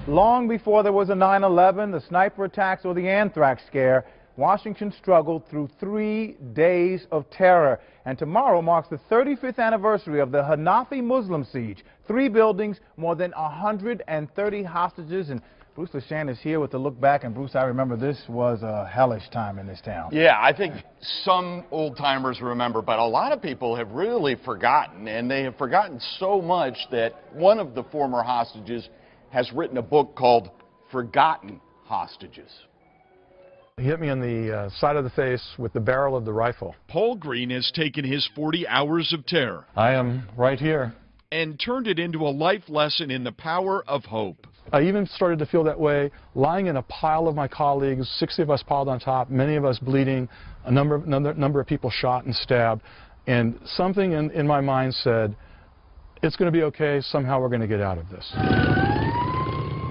Long before there was a 9/11, the sniper attacks, or the anthrax scare, Washington struggled through 3 days of terror. And tomorrow marks the 35th anniversary of the Hanafi Muslim siege. 3 buildings, more than 130 hostages. And Bruce LeShan is here with a look back. And Bruce, I remember this was a hellish time in this town. Yeah, I think some old-timers remember, but a lot of people have really forgotten. And they have forgotten so much that one of the former hostages has written a book called Forgotten Hostages. He hit me on the side of the face with the barrel of the rifle. Paul Green has taken his 40 hours of terror. I am right here. And turned it into a life lesson in the power of hope. I even started to feel that way lying in a pile of my colleagues, 60 of us piled on top, many of us bleeding, a number of people shot and stabbed. And something in my mind said, it's going to be okay, somehow we're going to get out of this.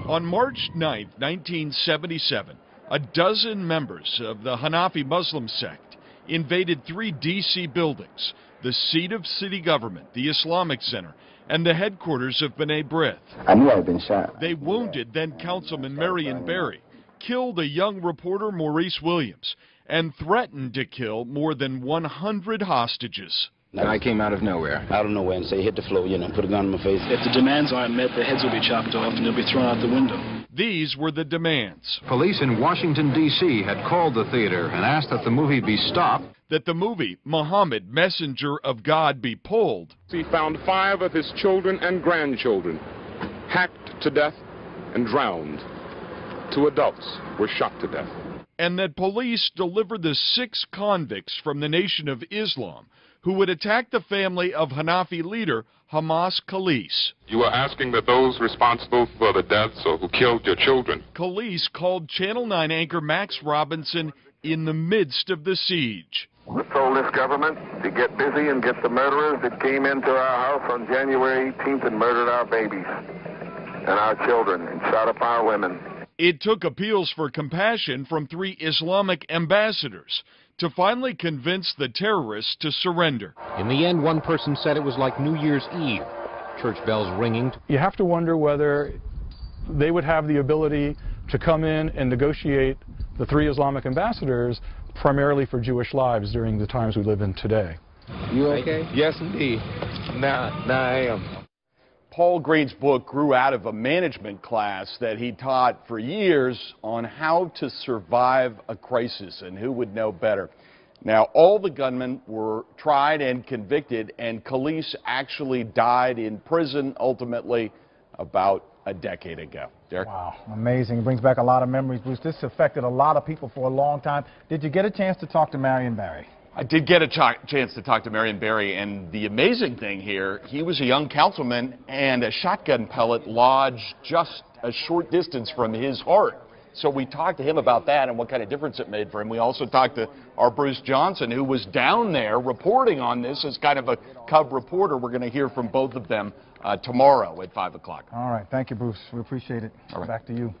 On March 9, 1977, a dozen members of the Hanafi Muslim sect invaded 3 D.C. buildings, the seat of city government, the Islamic Center, and the headquarters of B'nai B'rith. I knew I had been shot. They wounded then-Councilman Marion Barry, killed a young reporter, Maurice Williams, and threatened to kill more than 100 hostages. And I came out of nowhere, and say, hit the floor, put a gun in my face. If the demands aren't met, their heads will be chopped off and they'll be thrown out the window. These were the demands. Police in Washington, D.C. had called the theater and asked that the movie be stopped. That the movie, Muhammad, Messenger of God, be pulled. He found 5 of his children and grandchildren hacked to death and drowned. 2 adults were shot to death. And that police deliver the 6 convicts from the Nation of Islam who would attack the family of Hanafi leader Hamas Khalis. You are asking that those responsible for the deaths or who killed your children. Khalis called Channel 9 anchor Max Robinson in the midst of the siege. We told this government to get busy and get the murderers that came into our house on January 18th and murdered our babies and our children and shot up our women. It took appeals for compassion from 3 Islamic ambassadors to finally convince the terrorists to surrender. In the end, one person said it was like New Year's Eve. Church bells ringing. You have to wonder whether they would have the ability to come in and negotiate the 3 Islamic ambassadors primarily for Jewish lives during the times we live in today. You okay? Yes, indeed. Now I am. Paul Green's book grew out of a management class that he taught for years on how to survive a crisis, and who would know better. Now, all the gunmen were tried and convicted, and Khalis actually died in prison ultimately about a decade ago. Derek? Wow, amazing. It brings back a lot of memories, Bruce. This affected a lot of people for a long time. Did you get a chance to talk to Marion Barry? I did get a chance to talk to Marion Barry, and the amazing thing here, he was a young councilman, and a shotgun pellet lodged just a short distance from his heart. So we talked to him about that and what kind of difference it made for him. We also talked to our Bruce Johnson, who was down there reporting on this as kind of a cub reporter. We're going to hear from both of them tomorrow at 5 o'clock. All right. Thank you, Bruce. We appreciate it. All right. Back to you.